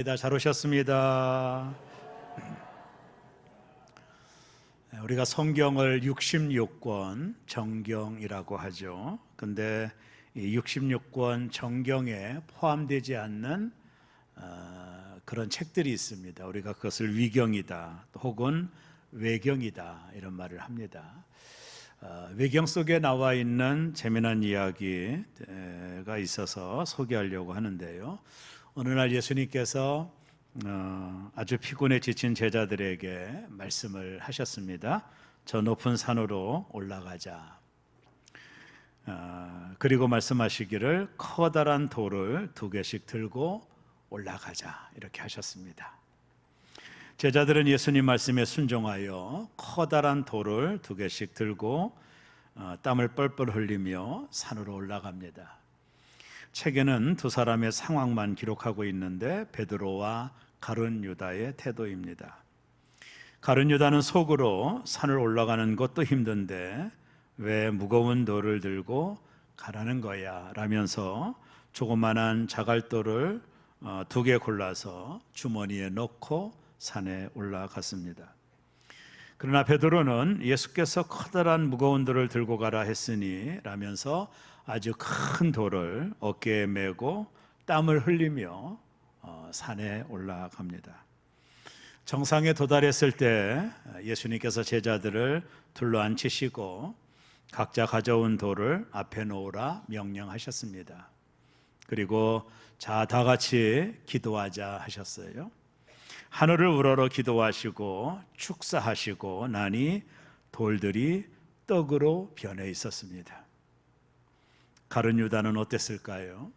반갑습니다. 잘 오셨습니다. 우리가 성경을 66권 정경이라고 하죠. 근데 이 66권 정경에 포함되지 않는 그런 책들이 있습니다. 우리가 그것을 위경이다 혹은 외경이다 이런 말을 합니다. 외경 속에 나와 있는 재미난 이야기가 있어서 소개하려고 하는데요. 어느 날 예수님께서 아주 피곤에 지친 제자들에게 말씀을 하셨습니다. 저 높은 산으로 올라가자. 그리고 말씀하시기를 커다란 돌을 2개씩 들고 올라가자 이렇게 하셨습니다. 제자들은 예수님 말씀에 순종하여 커다란 돌을 2개씩 들고 땀을 뻘뻘 흘리며 산으로 올라갑니다. 책에는 두 사람의 상황만 기록하고 있는데 베드로와 가룟 유다의 태도입니다. 가룟 유다는 속으로 산을 올라가는 것도 힘든데 왜 무거운 돌을 들고 가라는 거야 라면서 조그만한 자갈돌을 2개 골라서 주머니에 넣고 산에 올라갔습니다. 그러나 베드로는 예수께서 커다란 무거운 돌을 들고 가라 했으니 라면서 아주 큰 돌을 어깨에 메고 땀을 흘리며 산에 올라갑니다. 정상에 도달했을 때 예수님께서 제자들을 둘러앉히시고 각자 가져온 돌을 앞에 놓으라 명령하셨습니다. 그리고 자, 다 같이 기도하자 하셨어요. 하늘을 우러러 기도하시고 축사하시고 나니 돌들이 떡으로 변해 있었습니다. 가룟 유다는 어땠을까요?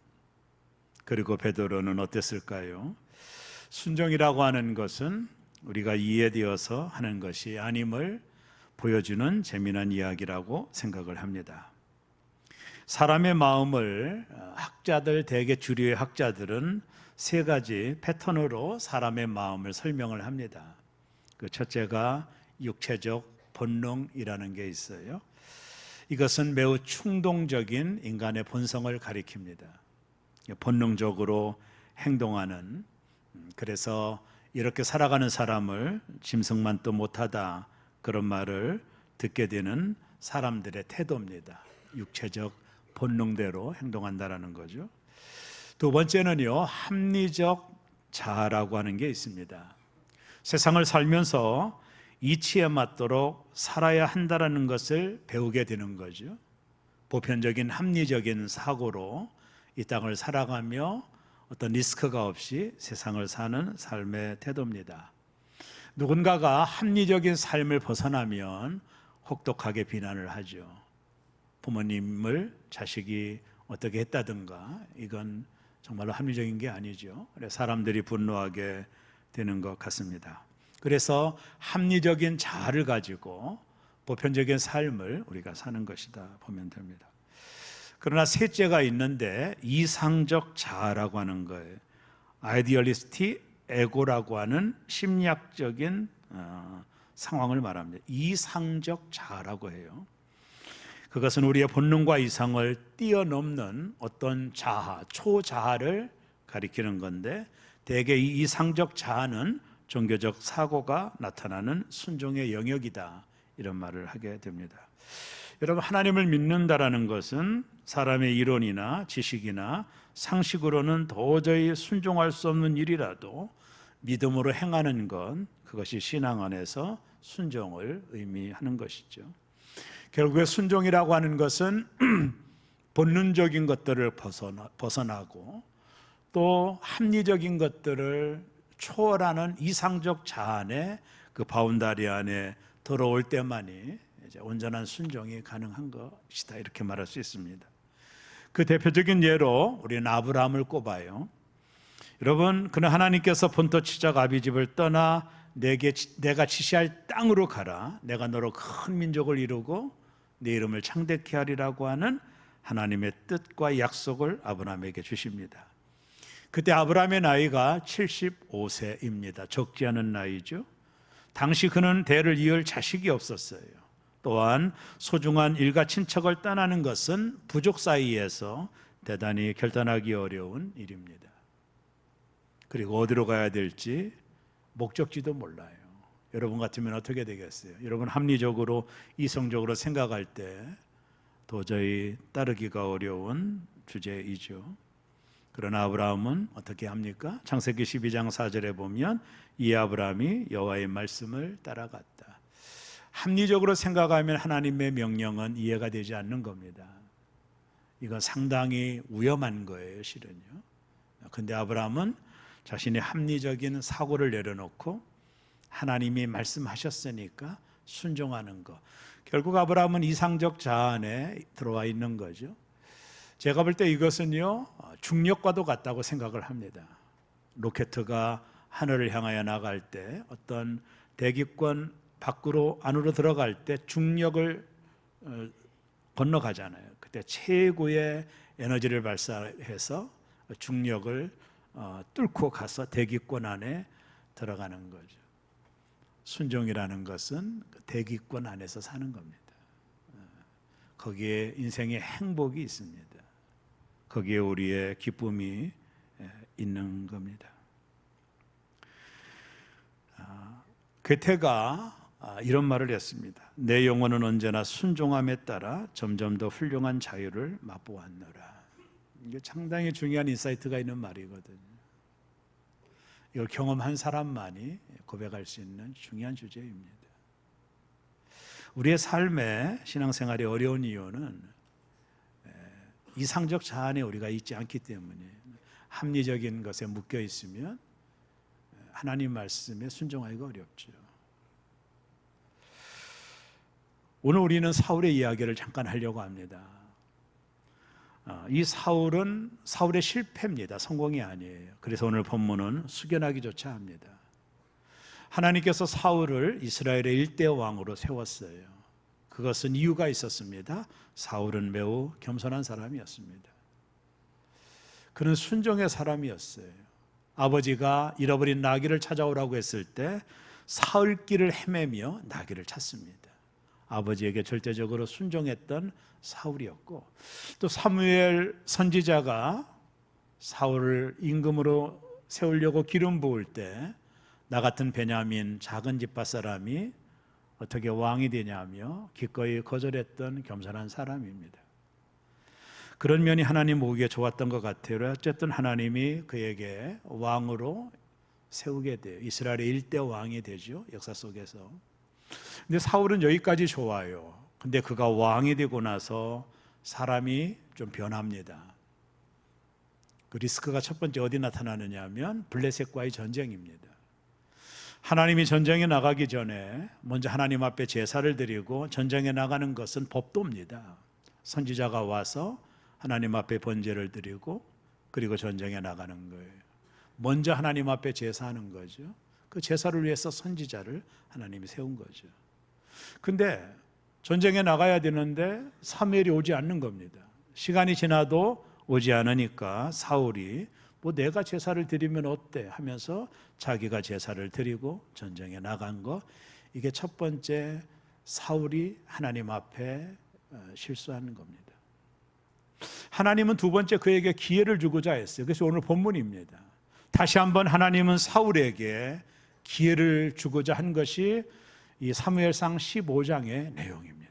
그리고 베드로는 어땠을까요? 순종이라고 하는 것은 우리가 이해되어서 하는 것이 아님을 보여주는 재미난 이야기라고 생각을 합니다. 사람의 마음을 대개 주류의 학자들은 3가지 패턴으로 사람의 마음을 설명을 합니다. 그 첫째가 육체적 본능이라는 게 있어요. 이것은 매우 충동적인 인간의 본성을 가리킵니다. 본능적으로 행동하는, 그래서 이렇게 살아가는 사람을 짐승만도 못하다 그런 말을 듣게 되는 사람들의 태도입니다. 육체적 본능대로 행동한다라는 거죠. 두 번째는요, 합리적 자아라고 하는 게 있습니다. 세상을 살면서 이치에 맞도록 살아야 한다라는 것을 배우게 되는 거죠. 보편적인 합리적인 사고로 이 땅을 살아가며 어떤 리스크가 없이 세상을 사는 삶의 태도입니다. 누군가가 합리적인 삶을 벗어나면 혹독하게 비난을 하죠. 부모님을 자식이 어떻게 했다든가 이건 정말로 합리적인 게 아니죠. 그래서 사람들이 분노하게 되는 것 같습니다. 그래서 합리적인 자아를 가지고 보편적인 삶을 우리가 사는 것이다 보면 됩니다. 그러나 셋째가 있는데 이상적 자아라고 하는 거예요. 아이디얼리스티 에고라고 하는 심리학적인 상황을 말합니다. 이상적 자아라고 해요. 그것은 우리의 본능과 이상을 뛰어넘는 어떤 자아, 초자아를 가리키는 건데 대개 이 이상적 자아는 종교적 사고가 나타나는 순종의 영역이다 이런 말을 하게 됩니다. 여러분, 하나님을 믿는다라는 것은 사람의 이론이나 지식이나 상식으로는 도저히 순종할 수 없는 일이라도 믿음으로 행하는 것, 그것이 신앙 안에서 순종을 의미하는 것이죠. 결국에 순종이라고 하는 것은 본능적인 것들을 벗어나고 또 합리적인 것들을 초월하는 이상적 자아 안에 그 바운다리 안에 들어올 때만이 이제 온전한 순종이 가능한 것이다 이렇게 말할 수 있습니다. 그 대표적인 예로 우리는 아브라함을 꼽아요. 여러분, 그는 하나님께서 본토 치적 아비집을 떠나 내가 지시할 땅으로 가라. 내가 너로 큰 민족을 이루고 내 이름을 창대케 하리라고 하는 하나님의 뜻과 약속을 아브라함에게 주십니다. 그때 아브라함의 나이가 75세입니다. 적지 않은 나이죠. 당시 그는 대를 이을 자식이 없었어요. 또한 소중한 일가 친척을 떠나는 것은 부족 사이에서 대단히 결단하기 어려운 일입니다. 그리고 어디로 가야 될지 목적지도 몰라요. 여러분 같으면 어떻게 되겠어요? 여러분 합리적으로 이성적으로 생각할 때 도저히 따르기가 어려운 주제이죠. 그러나 아브라함은 어떻게 합니까? 창세기 12장 4절에 보면 이 아브라함이 여호와의 말씀을 따라갔다. 합리적으로 생각하면 하나님의 명령은 이해가 되지 않는 겁니다. 이건 상당히 위험한 거예요, 실은요. 근데 아브라함은 자신의 합리적인 사고를 내려놓고 하나님이 말씀하셨으니까 순종하는 것. 결국 아브라함은 이상적 자안에 들어와 있는 거죠. 제가 볼 때 이것은요, 중력과도 같다고 생각을 합니다. 로켓가 하늘을 향하여 나갈 때 어떤 대기권 밖으로 안으로 들어갈 때 중력을 건너가잖아요. 그때 최고의 에너지를 발사해서 중력을 뚫고 가서 대기권 안에 들어가는 거죠. 순종이라는 것은 대기권 안에서 사는 겁니다. 거기에 인생의 행복이 있습니다. 거기에 우리의 기쁨이 있는 겁니다. 괴테가 이런 말을 했습니다. 내 영혼은 언제나 순종함에 따라 점점 더 훌륭한 자유를 맛보았노라. 이게 상당히 중요한 인사이트가 있는 말이거든요. 이걸 경험한 사람만이 고백할 수 있는 중요한 주제입니다. 우리의 삶에 신앙생활이 어려운 이유는 이상적 자안에 우리가 있지 않기 때문에 합리적인 것에 묶여 있으면 하나님 말씀에 순종하기가 어렵죠. 오늘 우리는 사울의 이야기를 잠깐 하려고 합니다. 이 사울은 사울의 실패입니다. 성공이 아니에요. 그래서 오늘 본문은 숙연하기조차 합니다. 하나님께서 사울을 이스라엘의 일대 왕으로 세웠어요. 그것은 이유가 있었습니다. 사울은 매우 겸손한 사람이었습니다. 그는 순종의 사람이었어요. 아버지가 잃어버린 나귀를 찾아오라고 했을 때 사흘길을 헤매며 나귀를 찾습니다. 아버지에게 절대적으로 순종했던 사울이었고, 또 사무엘 선지자가 사울을 임금으로 세우려고 기름 부을 때 나 같은 베냐민 작은 집밭 사람이 어떻게 왕이 되냐며 기꺼이 거절했던 겸손한 사람입니다. 그런 면이 하나님 보기에 좋았던 것 같아요. 어쨌든 하나님이 그에게 왕으로 세우게 돼요. 이스라엘의 일대 왕이 되죠, 역사 속에서. 근데 사울은 여기까지 좋아요. 근데 그가 왕이 되고 나서 사람이 좀 변합니다. 그 리스크가 첫 번째 어디 나타나느냐 하면 블레셋과의 전쟁입니다. 하나님이 전쟁에 나가기 전에 먼저 하나님 앞에 제사를 드리고 전쟁에 나가는 것은 법도입니다. 선지자가 와서 하나님 앞에 번제를 드리고 그리고 전쟁에 나가는 거예요. 먼저 하나님 앞에 제사하는 거죠. 그 제사를 위해서 선지자를 하나님이 세운 거죠. 근데 전쟁에 나가야 되는데 사무엘이 오지 않는 겁니다. 시간이 지나도 오지 않으니까 사울이 뭐 내가 제사를 드리면 어때 하면서 자기가 제사를 드리고 전쟁에 나간 거, 이게 첫 번째 사울이 하나님 앞에 실수하는 겁니다. 하나님은 두 번째 그에게 기회를 주고자 했어요. 그래서 오늘 본문입니다. 다시 한번 하나님은 사울에게 기회를 주고자 한 것이 이 사무엘상 15장의 내용입니다.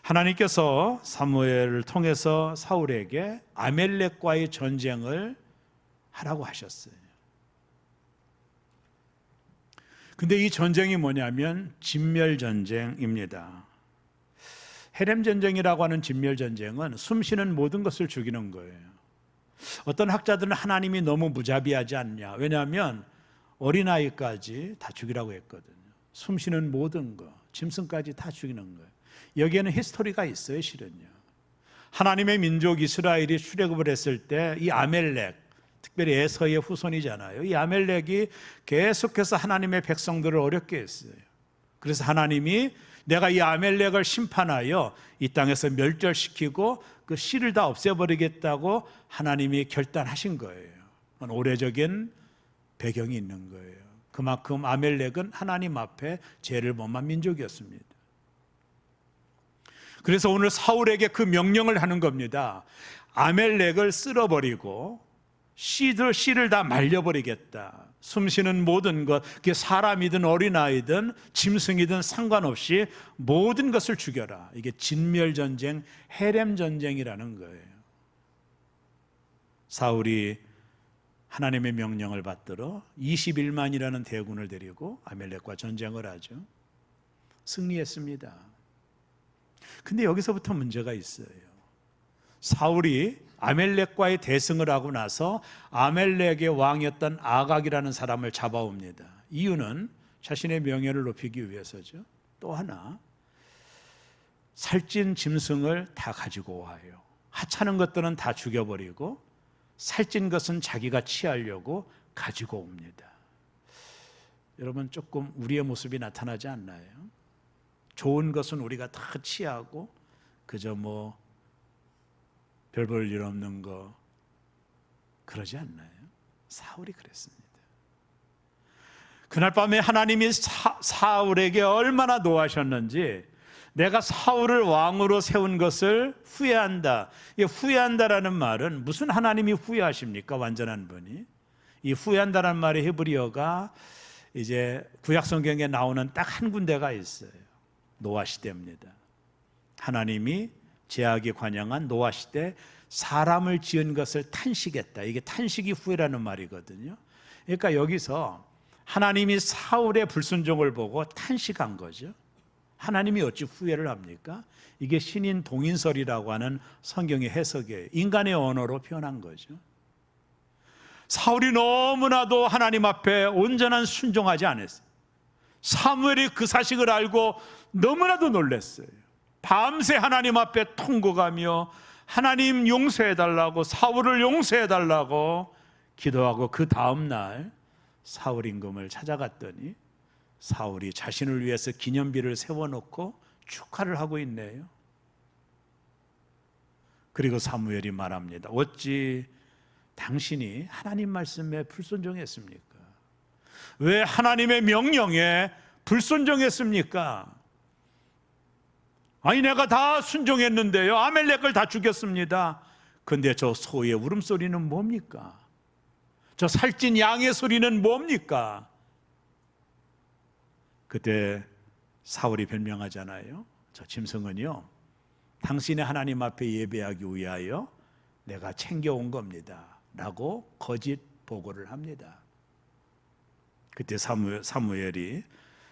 하나님께서 사무엘을 통해서 사울에게 아멜렉과의 전쟁을 하라고 하셨어요. 근데 이 전쟁이 뭐냐면 진멸전쟁입니다. 헤렘전쟁이라고 하는 진멸전쟁은 숨쉬는 모든 것을 죽이는 거예요. 어떤 학자들은 하나님이 너무 무자비하지 않냐, 왜냐하면 어린아이까지 다 죽이라고 했거든요. 숨쉬는 모든 거, 짐승까지 다 죽이는 거예요. 여기에는 히스토리가 있어요, 실은요. 하나님의 민족 이스라엘이 출애굽을 했을 때 이 아멜렉, 특별히 에서의 후손이잖아요. 이 아멜렉이 계속해서 하나님의 백성들을 어렵게 했어요. 그래서 하나님이 내가 이 아멜렉을 심판하여 이 땅에서 멸절시키고 그 씨를 다 없애버리겠다고 하나님이 결단하신 거예요. 오래적인 배경이 있는 거예요. 그만큼 아멜렉은 하나님 앞에 죄를 범한 민족이었습니다. 그래서 오늘 사울에게 그 명령을 하는 겁니다. 아멜렉을 쓸어버리고 씨를 다 말려버리겠다. 숨쉬는 모든 것, 그게 사람이든 어린아이든 짐승이든 상관없이 모든 것을 죽여라. 이게 진멸전쟁, 해렘전쟁이라는 거예요. 사울이 하나님의 명령을 받들어 21만이라는 대군을 데리고 아멜렉과 전쟁을 하죠. 승리했습니다. 근데 여기서부터 문제가 있어요. 사울이 아멜렉과의 대승을 하고 나서 아멜렉의 왕이었던 아각이라는 사람을 잡아옵니다. 이유는 자신의 명예를 높이기 위해서죠. 또 하나, 살찐 짐승을 다 가지고 와요. 하찮은 것들은 다 죽여버리고 살찐 것은 자기가 취하려고 가지고 옵니다. 여러분, 조금 우리의 모습이 나타나지 않나요? 좋은 것은 우리가 다 취하고 그저 별 볼 일 없는 거 그러지 않나요? 사울이 그랬습니다. 그날 밤에 하나님이 사울에게 얼마나 노하셨는지, 내가 사울을 왕으로 세운 것을 후회한다. 이 후회한다라는 말은 무슨 하나님이 후회하십니까? 완전한 분이. 이 후회한다라는 말의 히브리어가 이제 구약 성경에 나오는 딱 한 군데가 있어요. 노아 시대입니다. 하나님이 제약에 관영한 노아 시대 사람을 지은 것을 탄식했다. 이게 탄식이 후회라는 말이거든요. 그러니까 여기서 하나님이 사울의 불순종을 보고 탄식한 거죠. 하나님이 어찌 후회를 합니까? 이게 신인 동인설이라고 하는 성경의 해석이에요. 인간의 언어로 표현한 거죠. 사울이 너무나도 하나님 앞에 온전한 순종하지 않았어요. 사무엘이 그 사실을 알고 너무나도 놀랐어요. 밤새 하나님 앞에 통곡하며 하나님 용서해달라고, 사울을 용서해달라고 기도하고, 그 다음날 사울 임금을 찾아갔더니 사울이 자신을 위해서 기념비를 세워놓고 축하를 하고 있네요. 그리고 사무엘이 말합니다. 어찌 당신이 하나님 말씀에 불순종했습니까? 왜 하나님의 명령에 불순종했습니까? 아니, 내가 다 순종했는데요, 아멜렉을 다 죽였습니다. 근데 저 소의 울음소리는 뭡니까? 저 살찐 양의 소리는 뭡니까? 그때 사울이 변명하잖아요. 저 짐승은요, 당신의 하나님 앞에 예배하기 위하여 내가 챙겨온 겁니다 라고 거짓 보고를 합니다. 그때 사무엘이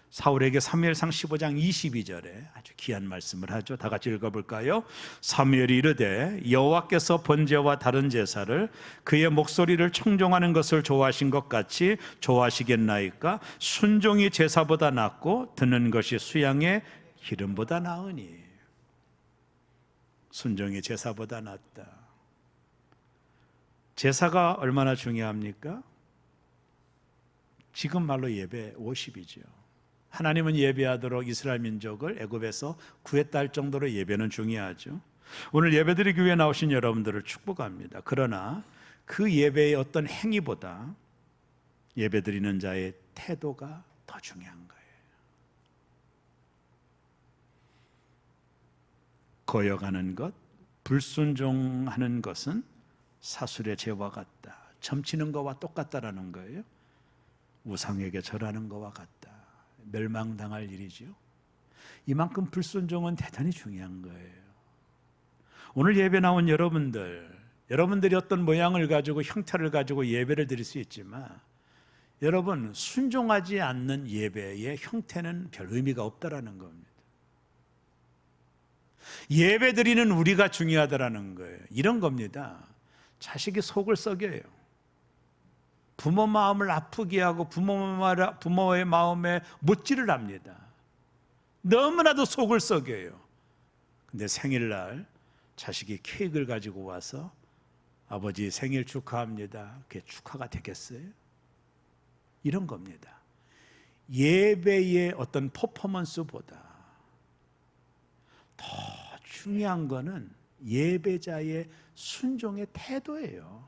사울에게 사무엘상 15장 22절에 아주 귀한 말씀을 하죠. 다 같이 읽어볼까요? 사무엘이 이르되 여호와께서 번제와 다른 제사를 그의 목소리를 청종하는 것을 좋아하신 것 같이 좋아하시겠나이까? 순종이 제사보다 낫고 듣는 것이 수양의 기름보다 나으니. 순종이 제사보다 낫다. 제사가 얼마나 중요합니까? 지금 말로 예배 50이죠. 하나님은 예배하도록 이스라엘 민족을 애굽에서 구했다 할 정도로 예배는 중요하죠. 오늘 예배드리기 위해 나오신 여러분들을 축복합니다. 그러나 그 예배의 어떤 행위보다 예배드리는 자의 태도가 더 중요한 거예요. 거역하는 것, 불순종하는 것은 사술의 죄와 같다. 점치는 것과 똑같다라는 거예요. 우상에게 절하는 것과 같다. 멸망당할 일이죠. 이만큼 불순종은 대단히 중요한 거예요. 오늘 예배 나온 여러분들이 어떤 모양을 가지고 형태를 가지고 예배를 드릴 수 있지만, 여러분, 순종하지 않는 예배의 형태는 별 의미가 없다라는 겁니다. 예배 드리는 우리가 중요하다라는 거예요. 이런 겁니다. 자식이 속을 썩여요. 부모 마음을 아프게 하고 부모의 마음에 못질을 합니다. 너무나도 속을 썩여요. 근데 생일날 자식이 케이크를 가지고 와서 아버지 생일 축하합니다. 그게 축하가 되겠어요? 이런 겁니다. 예배의 어떤 퍼포먼스보다 더 중요한 거는 예배자의 순종의 태도예요.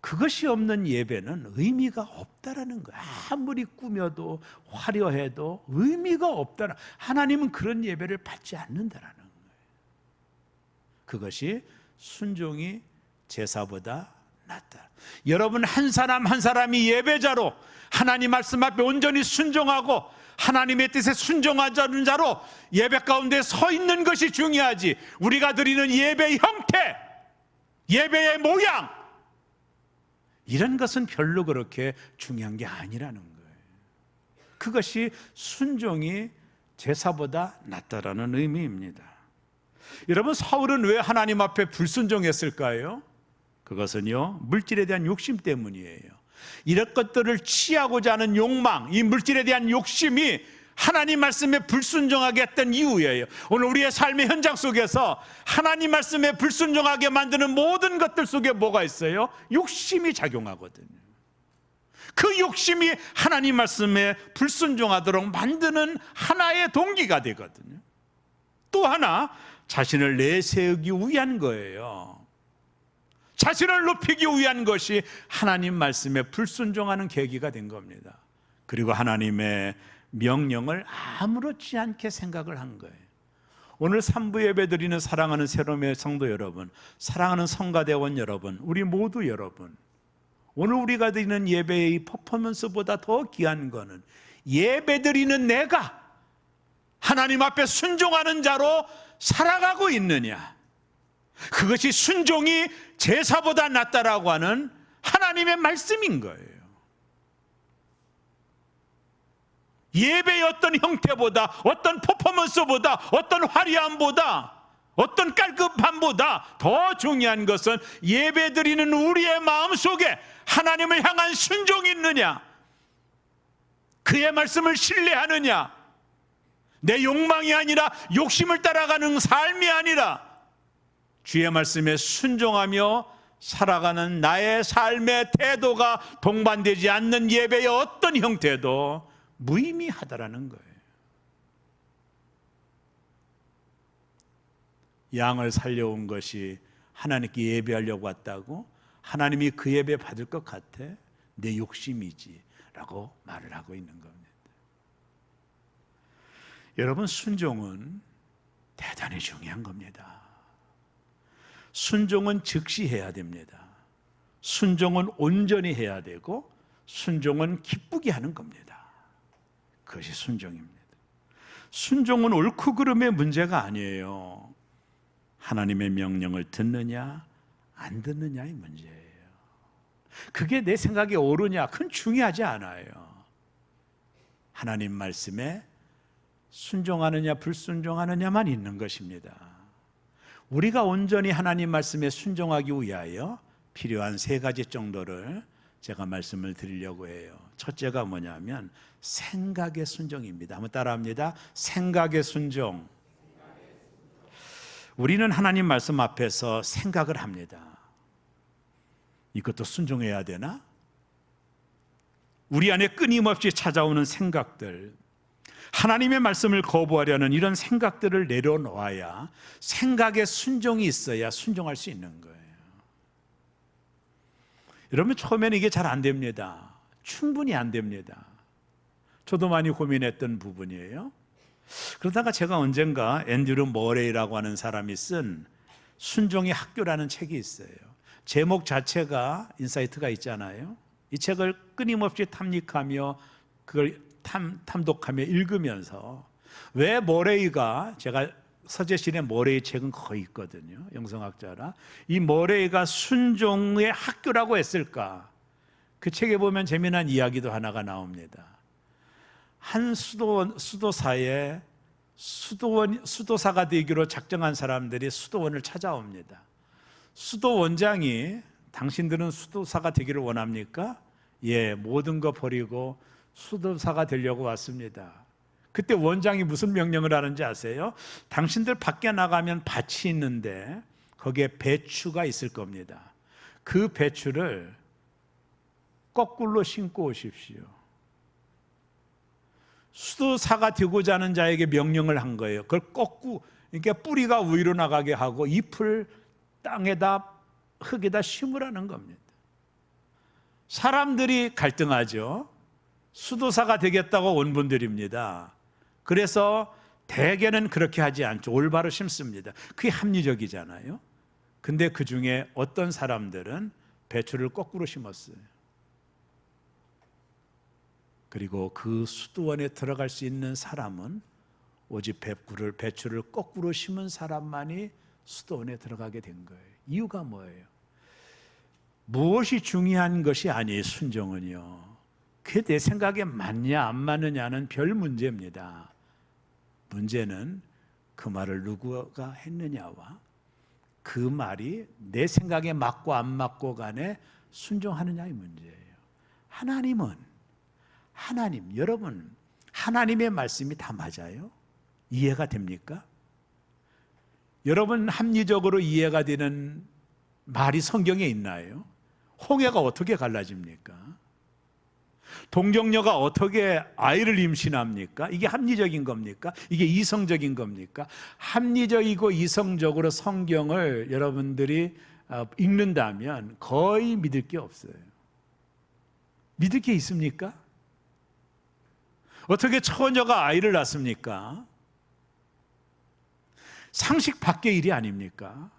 그것이 없는 예배는 의미가 없다라는 거예요. 아무리 꾸며도 화려해도 의미가 없다라. 하나님은 그런 예배를 받지 않는다라는 거예요. 그것이 순종이 제사보다 낫다. 여러분 한 사람 한 사람이 예배자로 하나님 말씀 앞에 온전히 순종하고 하나님의 뜻에 순종하자는 자로 예배 가운데 서 있는 것이 중요하지, 우리가 드리는 예배의 형태, 예배의 모양, 이런 것은 별로 그렇게 중요한 게 아니라는 거예요. 그것이 순종이 제사보다 낫다라는 의미입니다. 여러분, 사울은 왜 하나님 앞에 불순종했을까요? 그것은요, 물질에 대한 욕심 때문이에요. 이런 것들을 취하고자 하는 욕망, 이 물질에 대한 욕심이 하나님 말씀에 불순종하게 했던 이유예요. 오늘 우리의 삶의 현장 속에서 하나님 말씀에 불순종하게 만드는 모든 것들 속에 뭐가 있어요? 욕심이 작용하거든요. 그 욕심이 하나님 말씀에 불순종하도록 만드는 하나의 동기가 되거든요. 또 하나, 자신을 내세우기 위한 거예요. 자신을 높이기 위한 것이 하나님 말씀에 불순종하는 계기가 된 겁니다. 그리고 하나님의 명령을 아무렇지 않게 생각을 한 거예요. 오늘 3부 예배 드리는 사랑하는 새로움의 성도 여러분, 사랑하는 성가대원 여러분, 우리 모두 여러분, 오늘 우리가 드리는 예배의 퍼포먼스보다 더 귀한 거는 예배 드리는 내가 하나님 앞에 순종하는 자로 살아가고 있느냐, 그것이 순종이 제사보다 낫다라고 하는 하나님의 말씀인 거예요. 예배의 어떤 형태보다, 어떤 퍼포먼스보다, 어떤 화려함보다, 어떤 깔끔함보다 더 중요한 것은 예배 드리는 우리의 마음속에 하나님을 향한 순종이 있느냐, 그의 말씀을 신뢰하느냐, 내 욕망이 아니라 욕심을 따라가는 삶이 아니라 주의 말씀에 순종하며 살아가는 나의 삶의 태도가 동반되지 않는 예배의 어떤 형태도 무의미하다라는 거예요. 양을 살려온 것이 하나님께 예배하려고 왔다고 하나님이 그 예배 받을 것 같아? 내 욕심이지 라고 말을 하고 있는 겁니다. 여러분, 순종은 대단히 중요한 겁니다. 순종은 즉시 해야 됩니다. 순종은 온전히 해야 되고 순종은 기쁘게 하는 겁니다. 그것이 순종입니다. 순종은 옳고 그름의 문제가 아니에요. 하나님의 명령을 듣느냐 안 듣느냐의 문제예요. 그게 내 생각에 옳으냐 그건 중요하지 않아요. 하나님 말씀에 순종하느냐 불순종하느냐만 있는 것입니다. 우리가 온전히 하나님 말씀에 순종하기 위하여 필요한 3가지 정도를 제가 말씀을 드리려고 해요. 첫째가 뭐냐면 생각의 순종입니다. 한번 따라합니다. 생각의 순종. 우리는 하나님 말씀 앞에서 생각을 합니다. 이것도 순종해야 되나? 우리 안에 끊임없이 찾아오는 생각들, 하나님의 말씀을 거부하려는 이런 생각들을 내려놓아야 생각의 순종이 있어야 순종할 수 있는 거예요. 여러분, 처음에는 이게 잘 안 됩니다. 충분히 안 됩니다. 저도 많이 고민했던 부분이에요. 그러다가 제가 언젠가 앤드류 머레이라고 하는 사람이 쓴 순종의 학교라는 책이 있어요. 제목 자체가 인사이트가 있잖아요. 이 책을 끊임없이 탐닉하며 그걸 탐독하며 읽으면서 왜 머레이가, 제가 서재실에 머레이 책은 거의 있거든요. 영성학자라. 이 머레이가 순종의 학교라고 했을까? 그 책에 보면 재미난 이야기도 하나가 나옵니다. 한 수도사에 수도사가 되기로 작정한 사람들이 수도원을 찾아옵니다. 수도원장이 당신들은 수도사가 되기를 원합니까? 예, 모든 거 버리고 수도사가 되려고 왔습니다. 그때 원장이 무슨 명령을 하는지 아세요? 당신들 밖에 나가면 밭이 있는데 거기에 배추가 있을 겁니다. 그 배추를 거꾸로 심고 오십시오. 수도사가 되고자 하는 자에게 명령을 한 거예요. 그걸 거꾸로, 그러니까 뿌리가 위로 나가게 하고 잎을 땅에다, 흙에다 심으라는 겁니다. 사람들이 갈등하죠. 수도사가 되겠다고 온 분들입니다. 그래서 대개는 그렇게 하지 않죠. 올바로 심습니다. 그게 합리적이잖아요. 근데 그 중에 어떤 사람들은 배추를 거꾸로 심었어요. 그리고 그 수도원에 들어갈 수 있는 사람은 오직 배추를 거꾸로 심은 사람만이 수도원에 들어가게 된 거예요. 이유가 뭐예요? 무엇이 중요한 것이 아니에요. 순종은요, 그게 내 생각에 맞냐 안 맞느냐는 별 문제입니다. 문제는 그 말을 누구가 했느냐와 그 말이 내 생각에 맞고 안 맞고 간에 순종하느냐의 문제예요. 여러분, 하나님의 말씀이 다 맞아요? 이해가 됩니까? 여러분, 합리적으로 이해가 되는 말이 성경에 있나요? 홍해가 어떻게 갈라집니까? 동정녀가 어떻게 아이를 임신합니까? 이게 합리적인 겁니까? 이게 이성적인 겁니까? 합리적이고 이성적으로 성경을 여러분들이 읽는다면 거의 믿을 게 없어요. 믿을 게 있습니까? 어떻게 처녀가 아이를 낳습니까? 상식 밖의 일이 아닙니까?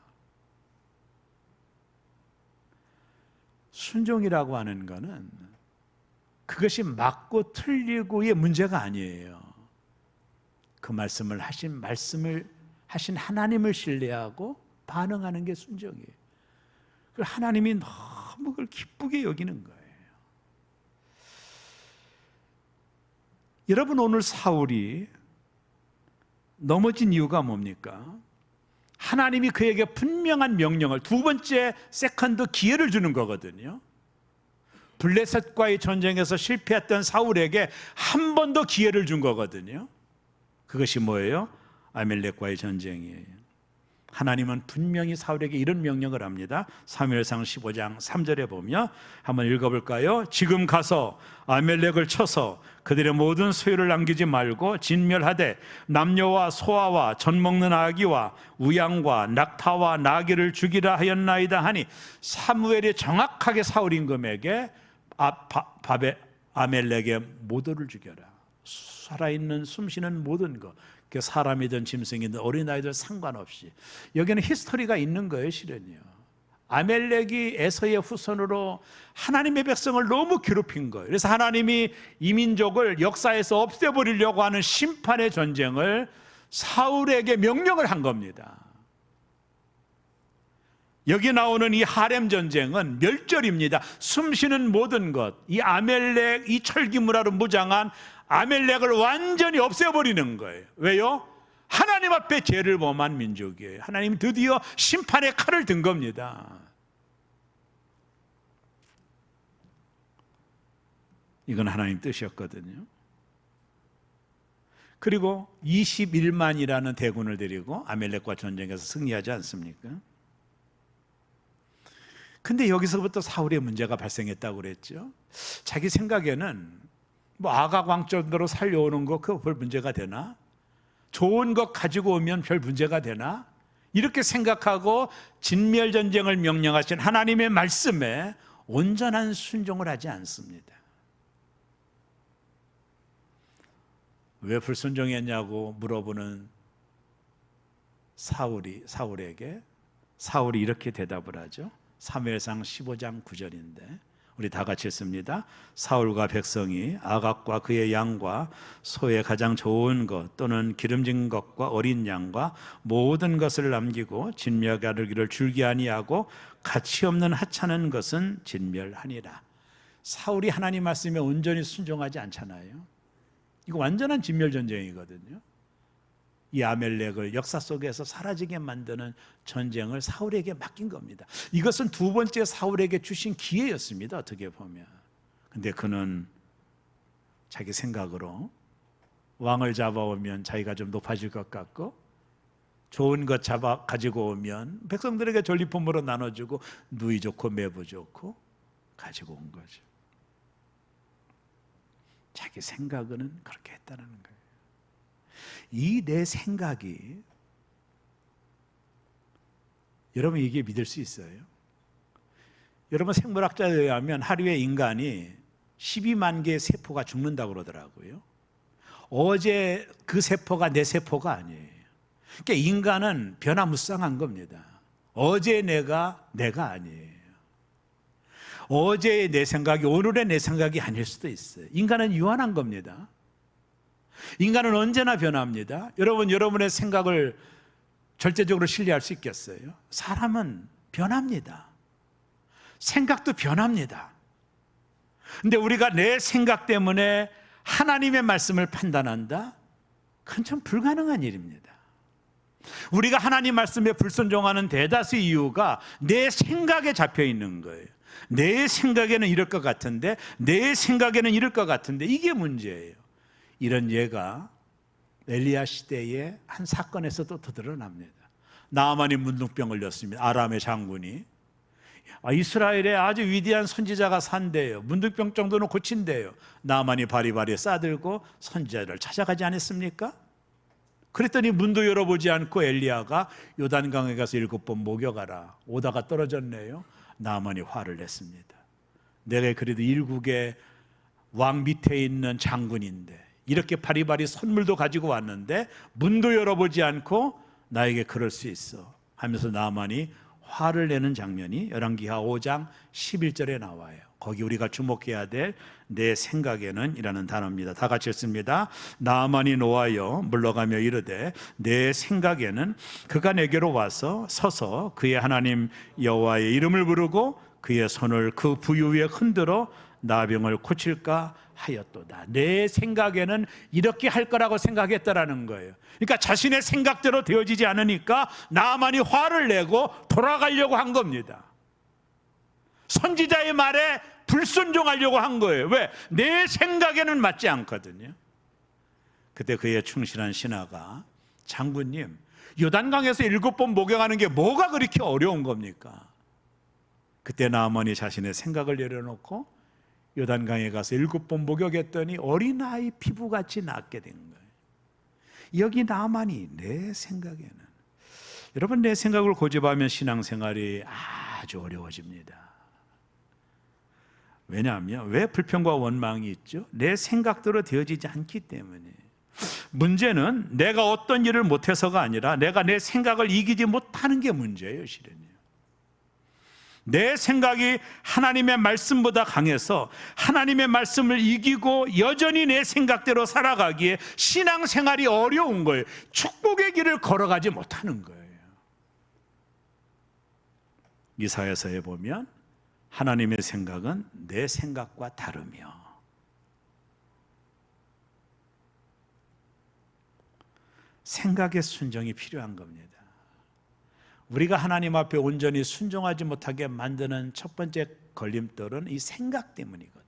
순종이라고 하는 것은 그것이 맞고 틀리고의 문제가 아니에요. 그 말씀을 하신 하나님을 신뢰하고 반응하는 게 순종이에요. 하나님이 너무 그걸 기쁘게 여기는 거예요. 여러분, 오늘 사울이 넘어진 이유가 뭡니까? 하나님이 그에게 분명한 명령을, 두 번째 세컨드 기회를 주는 거거든요. 블레셋과의 전쟁에서 실패했던 사울에게 한 번 더 기회를 준 거거든요. 그것이 뭐예요? 아멜렉과의 전쟁이에요. 하나님은 분명히 사울에게 이런 명령을 합니다. 사무엘상 15장 3절에 보면 한번 읽어볼까요? 지금 가서 아멜렉을 쳐서 그들의 모든 소유를 남기지 말고 진멸하되 남녀와 소아와 젖 먹는 아기와 우양과 낙타와 나귀를 죽이라 하였나이다 하니, 사무엘이 정확하게 사울 임금에게 아멜렉의 모두를 죽여라. 살아있는 숨쉬는 모든 것, 사람이든 짐승이든 어린아이들 상관없이. 여기는 히스토리가 있는 거예요. 실은요, 아멜렉이 에서의 후손으로 하나님의 백성을 너무 괴롭힌 거예요. 그래서 하나님이 이 민족을 역사에서 없애버리려고 하는 심판의 전쟁을 사울에게 명령을 한 겁니다. 여기 나오는 이 하렘 전쟁은 멸절입니다. 숨쉬는 모든 것, 이 아멜렉, 이 철기문화로 무장한 아멜렉을 완전히 없애버리는 거예요. 왜요? 하나님 앞에 죄를 범한 민족이에요. 하나님 드디어 심판의 칼을 든 겁니다. 이건 하나님 뜻이었거든요. 그리고 21만이라는 대군을 데리고 아멜렉과 전쟁에서 승리하지 않습니까? 근데 여기서부터 사울의 문제가 발생했다고 그랬죠. 자기 생각에는 아각 왕정대로 살려오는 거 그거 별 문제가 되나? 좋은 것 가지고 오면 별 문제가 되나? 이렇게 생각하고 진멸전쟁을 명령하신 하나님의 말씀에 온전한 순종을 하지 않습니다. 왜 불순종했냐고 물어보는 사울에게 사울이 이렇게 대답을 하죠. 사무엘상 15장 9절인데 우리 다 같이 읽습니다. 사울과 백성이 아각과 그의 양과 소의 가장 좋은 것 또는 기름진 것과 어린 양과 모든 것을 남기고 진멸하기를 줄기 아니하고 가치 없는 하찮은 것은 진멸하니라. 사울이 하나님 말씀에 온전히 순종하지 않잖아요. 이거 완전한 진멸전쟁이거든요. 이 아멜렉을 역사 속에서 사라지게 만드는 전쟁을 사울에게 맡긴 겁니다. 이것은 두 번째 사울에게 주신 기회였습니다. 어떻게 보면. 근데 그는 자기 생각으로 왕을 잡아오면 자기가 좀 높아질 것 같고 좋은 것 잡아 가지고 오면 백성들에게 전리품으로 나눠주고 누이 좋고 매부 좋고 가지고 온 거죠. 자기 생각은 그렇게 했다는 거예요. 이 내 생각이, 여러분 이게 믿을 수 있어요? 여러분 생물학자에 의하면 하루에 인간이 12만 개의 세포가 죽는다고 그러더라고요. 어제 그 세포가 내 세포가 아니에요. 그러니까 인간은 변화무쌍한 겁니다. 어제 내가 아니에요. 어제의 내 생각이 오늘의 내 생각이 아닐 수도 있어요. 인간은 유한한 겁니다. 인간은 언제나 변합니다. 여러분의 생각을 절대적으로 신뢰할 수 있겠어요? 사람은 변합니다. 생각도 변합니다. 근데 우리가 내 생각 때문에 하나님의 말씀을 판단한다? 그건 좀 불가능한 일입니다. 우리가 하나님 말씀에 불순종하는 대다수 이유가 내 생각에 잡혀 있는 거예요. 내 생각에는 이럴 것 같은데, 내 생각에는 이럴 것 같은데, 이게 문제예요. 이런 예가 엘리야 시대의 한 사건에서도 더 드러납니다. 나아만이 문둥병 걸렸습니다. 아람의 장군이. 이스라엘에 아주 위대한 선지자가 산대요. 문둥병 정도는 고친대요. 나아만이 바리바리 싸들고 선지자를 찾아가지 않았습니까? 그랬더니 문도 열어보지 않고 엘리야가 요단강에 가서 7번 목욕하라. 오다가 떨어졌네요. 나아만이 화를 냈습니다. 내가 그래도 일국의 왕 밑에 있는 장군인데 이렇게 바리바리 선물도 가지고 왔는데 문도 열어보지 않고 나에게 그럴 수 있어 하면서 나아만이 화를 내는 장면이 열왕기하 5장 11절에 나와요. 거기 우리가 주목해야 될 내 생각에는 이라는 단어입니다. 다 같이 읽습니다. 나아만이 노하여 물러가며 이르되 내 생각에는 그가 내게로 와서 서서 그의 하나님 여호와의 이름을 부르고 그의 손을 그 부유 위에 흔들어 나병을 고칠까 하였도다. 내 생각에는 이렇게 할 거라고 생각했다라는 거예요. 그러니까 자신의 생각대로 되어지지 않으니까 나아만이 화를 내고 돌아가려고 한 겁니다. 선지자의 말에 불순종하려고 한 거예요. 왜? 내 생각에는 맞지 않거든요. 그때 그의 충실한 신하가 장군님, 요단강에서 7번 목욕하는 게 뭐가 그렇게 어려운 겁니까? 그때 나아만이 자신의 생각을 내려놓고 요단강에 가서 7번 목욕했더니 어린아이 피부같이 낫게 된 거예요. 여기 나아만이 내 생각에는, 여러분 내 생각을 고집하면 신앙생활이 아주 어려워집니다. 왜냐하면 왜 불평과 원망이 있죠? 내 생각대로 되어지지 않기 때문에. 문제는 내가 어떤 일을 못해서가 아니라 내가 내 생각을 이기지 못하는 게 문제예요. 실은요. 내 생각이 하나님의 말씀보다 강해서 하나님의 말씀을 이기고 여전히 내 생각대로 살아가기에 신앙생활이 어려운 거예요. 축복의 길을 걸어가지 못하는 거예요. 이사야서에 보면 하나님의 생각은 내 생각과 다르며 생각의 순종이 필요한 겁니다. 우리가 하나님 앞에 온전히 순종하지 못하게 만드는 첫 번째 걸림돌은 이 생각 때문이거든.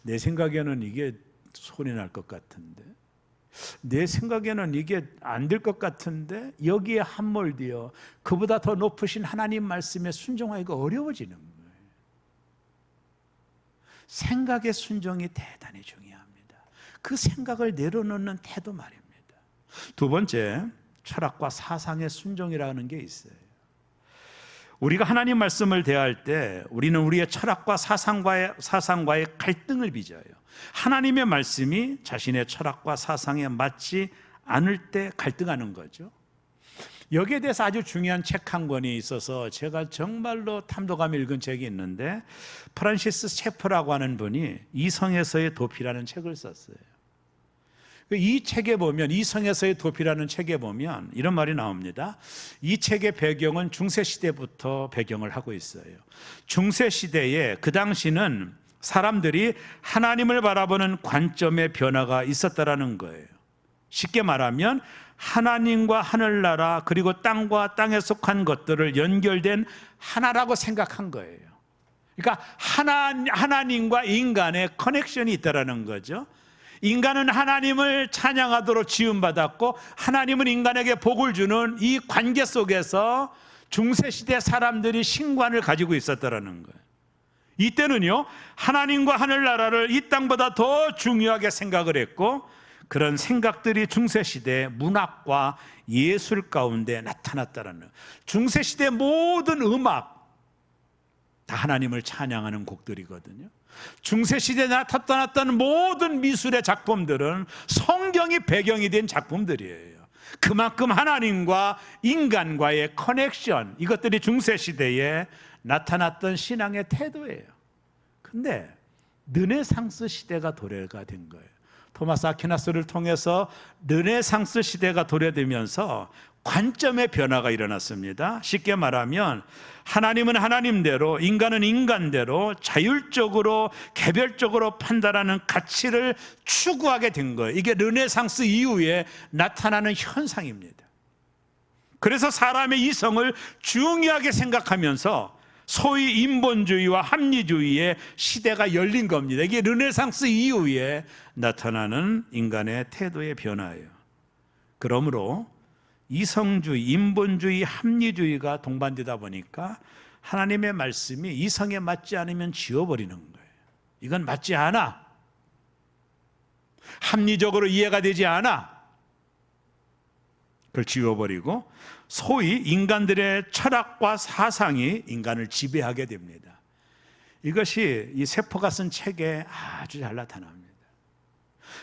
내 생각에는 이게 손이 날 것 같은데, 내 생각에는 이게 안 될 것 같은데, 여기에 함몰되어 그보다 더 높으신 하나님 말씀에 순종하기가 어려워지는 거예요. 생각의 순종이 대단히 중요합니다. 그 생각을 내려놓는 태도 말입니다. 두 번째, 철학과 사상의 순종이라는 게 있어요. 우리가 하나님 말씀을 대할 때 우리는 우리의 철학과 사상과의 갈등을 빚어요. 하나님의 말씀이 자신의 철학과 사상에 맞지 않을 때 갈등하는 거죠. 여기에 대해서 아주 중요한 책 한 권이 있어서 제가 정말로 탐독하며 읽은 책이 있는데, 프란시스 체프라고 하는 분이 이성에서의 도피라는 책을 썼어요. 이 책에 보면, 이성에서의 도피라는 책에 보면 이런 말이 나옵니다. 이 책의 배경은 중세시대부터 배경을 하고 있어요. 중세시대에 그 당시는 사람들이 하나님을 바라보는 관점의 변화가 있었다라는 거예요. 쉽게 말하면 하나님과 하늘나라 그리고 땅과 땅에 속한 것들을 연결된 하나라고 생각한 거예요. 그러니까 하나님과 인간의 커넥션이 있다라는 거죠. 인간은 하나님을 찬양하도록 지음받았고 하나님은 인간에게 복을 주는 이 관계 속에서 중세시대 사람들이 신관을 가지고 있었다라는 거예요. 이때는요, 하나님과 하늘나라를 이 땅보다 더 중요하게 생각을 했고, 그런 생각들이 중세시대 문학과 예술 가운데 나타났다는 거예요. 중세시대 모든 음악 다 하나님을 찬양하는 곡들이거든요. 중세시대에 나타났던 모든 미술의 작품들은 성경이 배경이 된 작품들이에요. 그만큼 하나님과 인간과의 커넥션, 이것들이 중세시대에 나타났던 신앙의 태도예요. 근데 르네상스 시대가 도래가 된 거예요. 토마스 아퀴나스를 통해서 르네상스 시대가 도래되면서 관점의 변화가 일어났습니다. 쉽게 말하면 하나님은 하나님대로, 인간은 인간대로 자율적으로 개별적으로 판단하는 가치를 추구하게 된 거예요. 이게 르네상스 이후에 나타나는 현상입니다. 그래서 사람의 이성을 중요하게 생각하면서 소위 인본주의와 합리주의의 시대가 열린 겁니다. 이게 르네상스 이후에 나타나는 인간의 태도의 변화예요. 그러므로 이성주의, 인본주의, 합리주의가 동반되다 보니까 하나님의 말씀이 이성에 맞지 않으면 지워버리는 거예요. 이건 맞지 않아. 합리적으로 이해가 되지 않아. 그걸 지워버리고 소위 인간들의 철학과 사상이 인간을 지배하게 됩니다. 이것이 이 세포가 쓴 책에 아주 잘 나타납니다.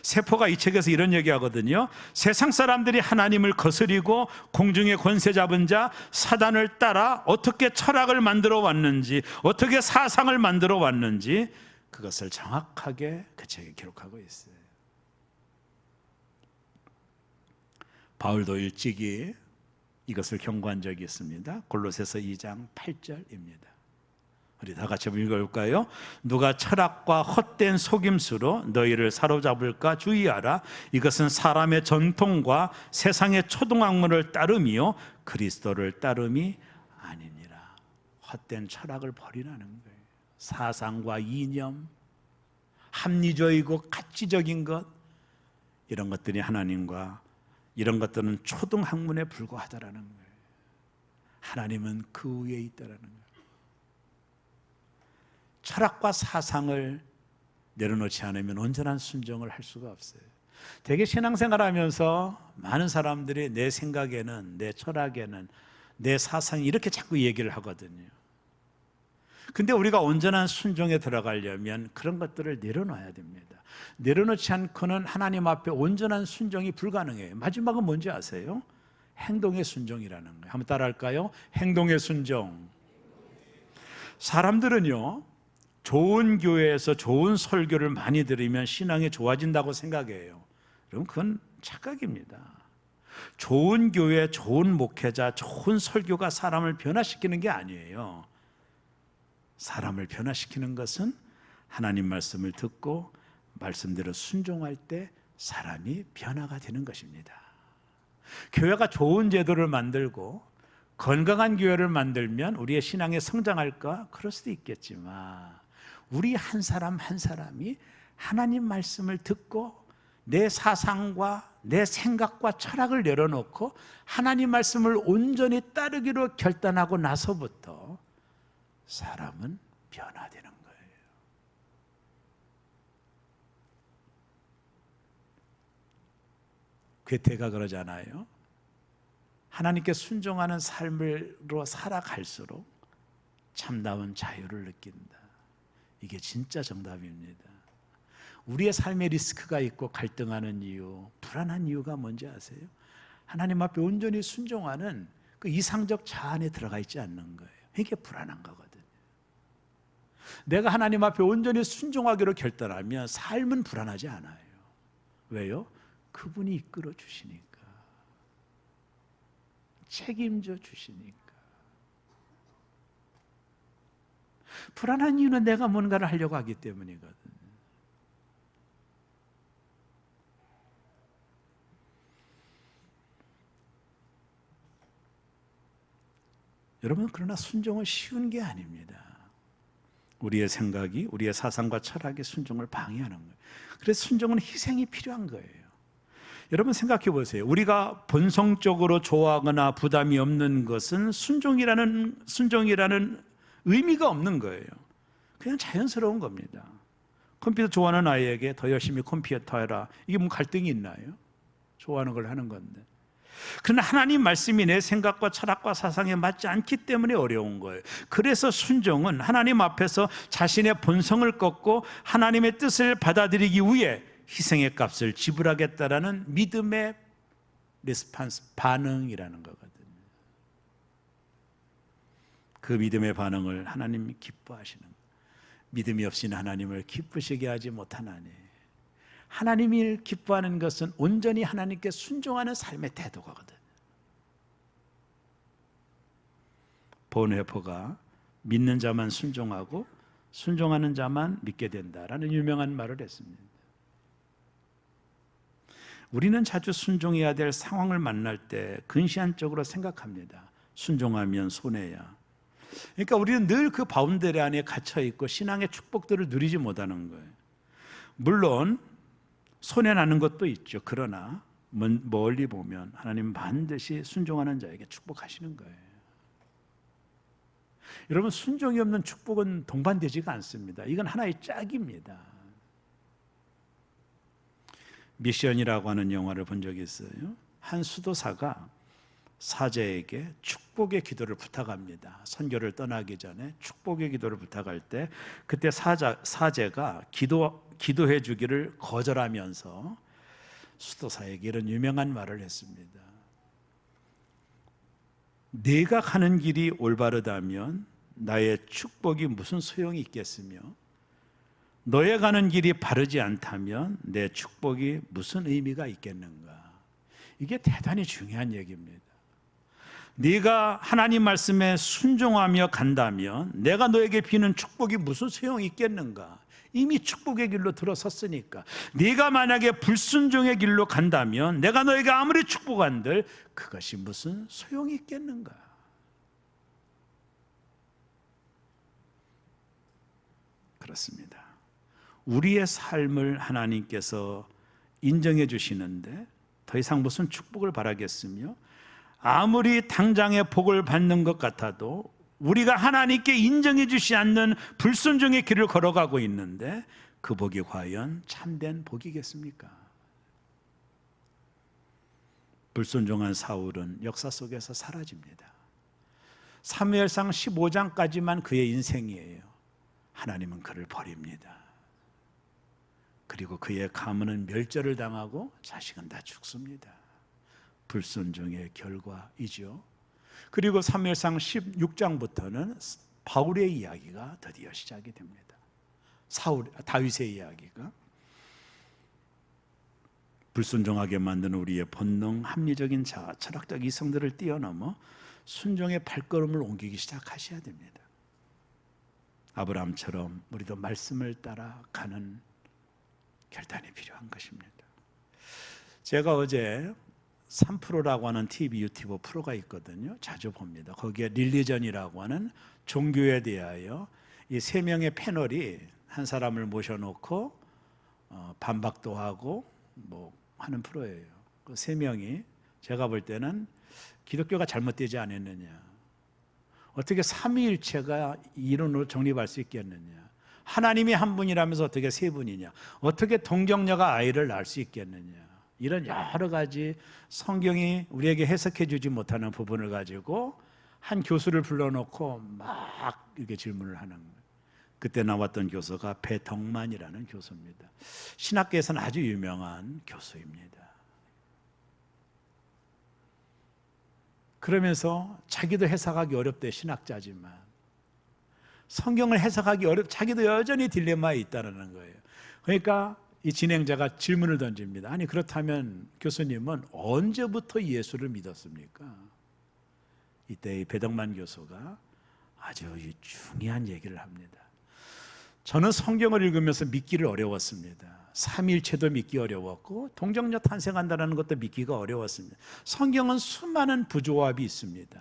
세포가 이 책에서 이런 얘기하거든요. 세상 사람들이 하나님을 거스리고 공중의 권세 잡은 자 사단을 따라 어떻게 철학을 만들어 왔는지, 어떻게 사상을 만들어 왔는지 그것을 정확하게 그 책에 기록하고 있어요. 바울도 일찍이 이것을 경고한 적이 있습니다. 골로새서 2장 8절입니다. 우리 다 같이 한번 읽어볼까요? 누가 철학과 헛된 속임수로 너희를 사로잡을까 주의하라. 이것은 사람의 전통과 세상의 초등학문을 따름이요 그리스도를 따름이 아니니라. 헛된 철학을 버리라는 거예요. 사상과 이념, 합리적이고 가치적인 것, 이런 것들이 하나님과 이런 것들은 초등학문에 불과하다라는 거예요. 하나님은 그 위에 있다라는 거예요. 철학과 사상을 내려놓지 않으면 온전한 순종을 할 수가 없어요. 되게 신앙생활하면서 많은 사람들이 내 생각에는, 내 철학에는, 내 사상이 이렇게 자꾸 얘기를 하거든요. 근데 우리가 온전한 순종에 들어가려면 그런 것들을 내려놔야 됩니다. 내려놓지 않고는 하나님 앞에 온전한 순종이 불가능해요. 마지막은 뭔지 아세요? 행동의 순종이라는 거예요. 한번 따라할까요? 행동의 순종. 사람들은요, 좋은 교회에서 좋은 설교를 많이 들으면 신앙이 좋아진다고 생각해요. 그럼 그건 착각입니다. 좋은 교회, 좋은 목회자, 좋은 설교가 사람을 변화시키는 게 아니에요. 사람을 변화시키는 것은 하나님 말씀을 듣고 말씀대로 순종할 때 사람이 변화가 되는 것입니다. 교회가 좋은 제도를 만들고 건강한 교회를 만들면 우리의 신앙이 성장할까? 그럴 수도 있겠지만 우리 한 사람 한 사람이 하나님 말씀을 듣고 내 사상과 내 생각과 철학을 내려놓고 하나님 말씀을 온전히 따르기로 결단하고 나서부터 사람은 변화되는 거예요. 괴테가 그러잖아요. 하나님께 순종하는 삶으로 살아갈수록 참다운 자유를 느낀다. 이게 진짜 정답입니다. 우리의 삶에 리스크가 있고 갈등하는 이유, 불안한 이유가 뭔지 아세요? 하나님 앞에 온전히 순종하는 그 이상적 자안에 들어가 있지 않는 거예요. 이게 불안한 거거든요. 내가 하나님 앞에 온전히 순종하기로 결단하면 삶은 불안하지 않아요. 왜요? 그분이 이끌어 주시니까, 책임져 주시니까. 불안한 이유는 내가 뭔가를 하려고 하기 때문이거든요. 여러분, 그러나 순종은 쉬운 게 아닙니다. 우리의 생각이, 우리의 사상과 철학이 순종을 방해하는 거예요. 그래서 순종은 희생이 필요한 거예요. 여러분 생각해 보세요. 우리가 본성적으로 좋아하거나 부담이 없는 것은 순종이라는 의미가 없는 거예요. 그냥 자연스러운 겁니다. 컴퓨터 좋아하는 아이에게 더 열심히 컴퓨터 해라, 이게 뭐 갈등이 있나요? 좋아하는 걸 하는 건데. 그러나 하나님 말씀이 내 생각과 철학과 사상에 맞지 않기 때문에 어려운 거예요. 그래서 순종은 하나님 앞에서 자신의 본성을 꺾고 하나님의 뜻을 받아들이기 위해 희생의 값을 지불하겠다라는 믿음의 리스판스, 반응이라는 거거든요. 그 믿음의 반응을 하나님이 기뻐하시는 거예요. 믿음이 없이는 하나님을 기쁘시게 하지 못하나니. 하나님을 기뻐하는 것은 온전히 하나님께 순종하는 삶의 태도거든. 본회포가 믿는 자만 순종하고 순종하는 자만 믿게 된다라는 유명한 말을 했습니다. 우리는 자주 순종해야 될 상황을 만날 때 근시안적으로 생각합니다. 순종하면 손해야. 그러니까 우리는 늘 그 바운더리 안에 갇혀 있고 신앙의 축복들을 누리지 못하는 거예요. 물론 손해 나는 것도 있죠. 그러나 멀리 보면 하나님 반드시 순종하는 자에게 축복하시는 거예요. 여러분, 순종이 없는 축복은 동반되지가 않습니다. 이건 하나의 짝입니다. 미션이라고 하는 영화를 본 적이 있어요. 한 수도사가 사제에게 축복의 기도를 부탁합니다. 선교를 떠나기 전에 축복의 기도를 부탁할 때 그때 사제가 기도해 주기를 거절하면서 수도사에게 이런 유명한 말을 했습니다. 내가 가는 길이 올바르다면 나의 축복이 무슨 소용이 있겠으며 너의 가는 길이 바르지 않다면 내 축복이 무슨 의미가 있겠는가. 이게 대단히 중요한 얘기입니다. 네가 하나님 말씀에 순종하며 간다면 내가 너에게 비는 축복이 무슨 소용이 있겠는가. 이미 축복의 길로 들어섰으니까. 네가 만약에 불순종의 길로 간다면 내가 너에게 아무리 축복한들 그것이 무슨 소용이 있겠는가. 그렇습니다. 우리의 삶을 하나님께서 인정해 주시는데 더 이상 무슨 축복을 바라겠으며 아무리 당장의 복을 받는 것 같아도 우리가 하나님께 인정해 주시지 않는 불순종의 길을 걸어가고 있는데 그 복이 과연 참된 복이겠습니까? 불순종한 사울은 역사 속에서 사라집니다. 사무엘상 15장까지만 그의 인생이에요. 하나님은 그를 버립니다. 그리고 그의 가문은 멸절을 당하고 자식은 다 죽습니다. 불순종의 결과이죠. 그리고 사무엘상 16장부터는 바울의 이야기가 드디어 시작이 됩니다. 다윗의 이야기가. 불순종하게 만드는 우리의 본능, 합리적인 자아, 철학적 이성들을 뛰어넘어 순종의 발걸음을 옮기기 시작하셔야 됩니다. 아브라함처럼 우리도 말씀을 따라가는 결단이 필요한 것입니다. 제가 어제 3프로라고 하는 TV 유튜브 프로가 있거든요. 자주 봅니다. 거기에 릴리전이라고 하는 종교에 대하여 이 3명의 패널이 한 사람을 모셔놓고 반박도 하고 뭐 하는 프로예요. 그 3명이 제가 볼 때는 기독교가 잘못되지 않았느냐, 어떻게 삼위일체가 이론으로 정립할 수 있겠느냐, 하나님이 한 분이라면서 어떻게 3분이냐, 어떻게 동정녀가 아이를 낳을 수 있겠느냐, 이런 여러 가지 성경이 우리에게 해석해 주지 못하는 부분을 가지고 한 교수를 불러놓고 막 이렇게 질문을 하는 거예요. 그때 나왔던 교수가 배덕만이라는 교수입니다. 신학계에서는 아주 유명한 교수입니다. 그러면서 자기도 해석하기 어렵대. 신학자지만 성경을 해석하기 자기도 여전히 딜레마에 있다는 거예요. 그러니까 이 진행자가 질문을 던집니다. 아니, 그렇다면 교수님은 언제부터 예수를 믿었습니까? 이때 이 배덕만 교수가 아주 중요한 얘기를 합니다. 저는 성경을 읽으면서 믿기를 어려웠습니다. 삼위일체도 믿기 어려웠고 동정녀 탄생한다는 것도 믿기가 어려웠습니다. 성경은 수많은 부조합이 있습니다.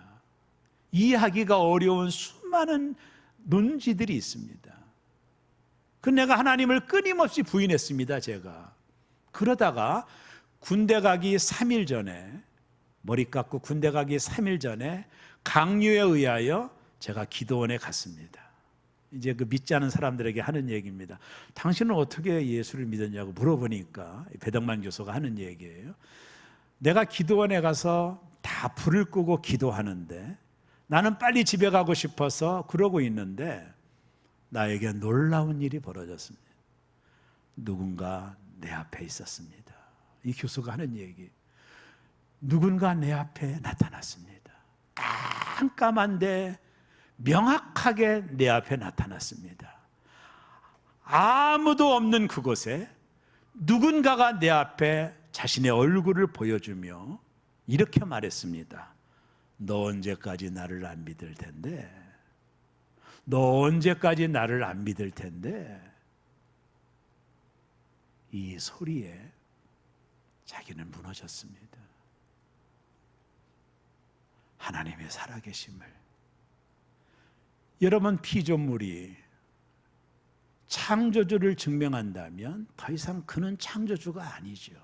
이해하기가 어려운 수많은 논지들이 있습니다. 그 내가 하나님을 끊임없이 부인했습니다. 제가 그러다가 군대 가기 3일 전에, 머리 깎고 군대 가기 3일 전에 강요에 의하여 제가 기도원에 갔습니다. 이제 그 믿지 않은 사람들에게 하는 얘기입니다. 당신은 어떻게 예수를 믿었냐고 물어보니까 배덕만 교수가 하는 얘기예요. 내가 기도원에 가서 다 불을 끄고 기도하는데 나는 빨리 집에 가고 싶어서 그러고 있는데 나에게 놀라운 일이 벌어졌습니다. 누군가 내 앞에 있었습니다. 이 교수가 하는 얘기. 누군가 내 앞에 나타났습니다. 깜깜한데 명확하게 내 앞에 나타났습니다. 아무도 없는 그곳에 누군가가 내 앞에 자신의 얼굴을 보여주며 이렇게 말했습니다. 너 언제까지 나를 안 믿을 텐데? 너 언제까지 나를 안 믿을 텐데? 이 소리에 자기는 무너졌습니다. 하나님의 살아계심을. 여러분, 피조물이 창조주를 증명한다면 더 이상 그는 창조주가 아니죠.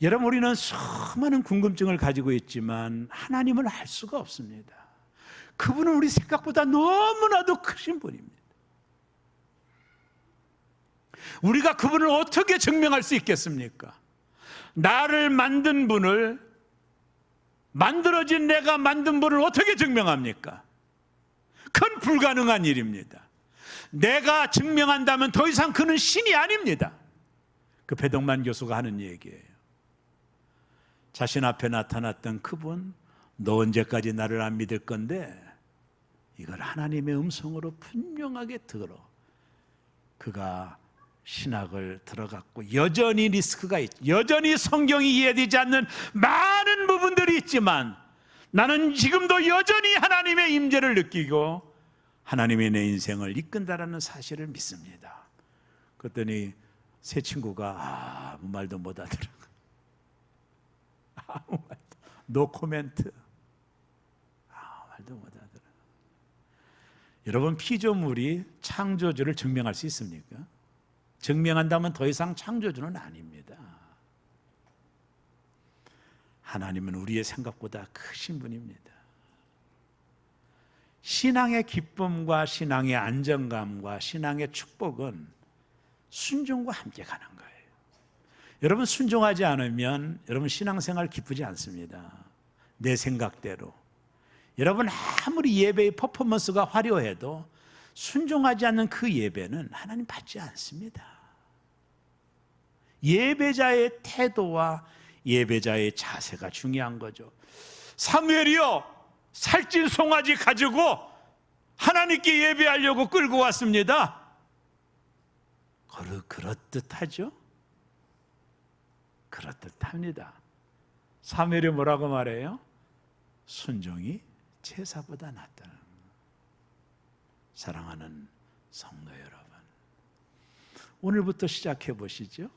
여러분, 우리는 수많은 궁금증을 가지고 있지만 하나님을 알 수가 없습니다. 그분은 우리 생각보다 너무나도 크신 분입니다. 우리가 그분을 어떻게 증명할 수 있겠습니까? 나를 만든 분을, 만들어진 내가 만든 분을 어떻게 증명합니까? 그건 불가능한 일입니다. 내가 증명한다면 더 이상 그는 신이 아닙니다. 그 배동만 교수가 하는 얘기예요. 자신 앞에 나타났던 그분, 너 언제까지 나를 안 믿을 건데? 이걸 하나님의 음성으로 분명하게 들어 그가 신학을 들어갔고, 여전히 리스크가 있죠. 여전히 성경이 이해되지 않는 많은 부분들이 있지만 나는 지금도 여전히 하나님의 임재를 느끼고 하나님의 내 인생을 이끈다라는 사실을 믿습니다. 그랬더니 새 친구가 아무 말도 못 하더라. 아무 말도, 노 코멘트. 아무 말도 못 하더라. 여러분, 피조물이 창조주를 증명할 수 있습니까? 증명한다면 더 이상 창조주는 아닙니다. 하나님은 우리의 생각보다 크신 분입니다. 신앙의 기쁨과 신앙의 안정감과 신앙의 축복은 순종과 함께 가는 거예요. 여러분, 순종하지 않으면 여러분 신앙생활 기쁘지 않습니다. 내 생각대로. 여러분, 아무리 예배의 퍼포먼스가 화려해도 순종하지 않는 그 예배는 하나님 받지 않습니다. 예배자의 태도와 예배자의 자세가 중요한 거죠. 사무엘이요, 살찐 송아지 가지고 하나님께 예배하려고 끌고 왔습니다. 그렇듯하죠? 그렇듯합니다. 사무엘이 뭐라고 말해요? 순종이 제사보다 낫다. 사랑하는 성도 여러분, 오늘부터 시작해 보시죠.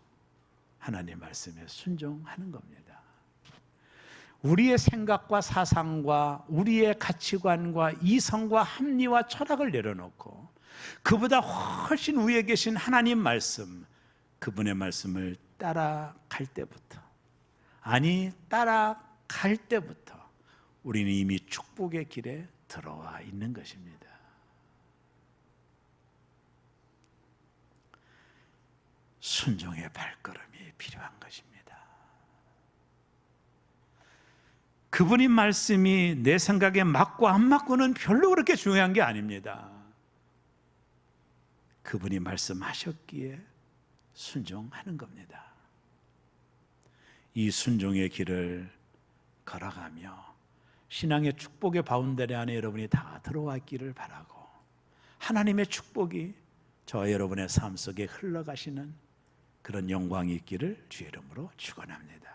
하나님 말씀에 순종하는 겁니다. 우리의 생각과 사상과 우리의 가치관과 이성과 합리와 철학을 내려놓고 그보다 훨씬 위에 계신 하나님 말씀, 그분의 말씀을 따라갈 때부터, 따라갈 때부터 우리는 이미 축복의 길에 들어와 있는 것입니다. 순종의 발걸음이 필요한 것입니다. 그분의 말씀이 내 생각에 맞고 안 맞고는 별로 그렇게 중요한 게 아닙니다. 그분이 말씀하셨기에 순종하는 겁니다. 이 순종의 길을 걸어가며 신앙의 축복의 바운더리 안에 여러분이 다 들어왔기를 바라고, 하나님의 축복이 저와 여러분의 삶 속에 흘러가시는 그런 영광이 있기를 주의 이름으로 축원합니다.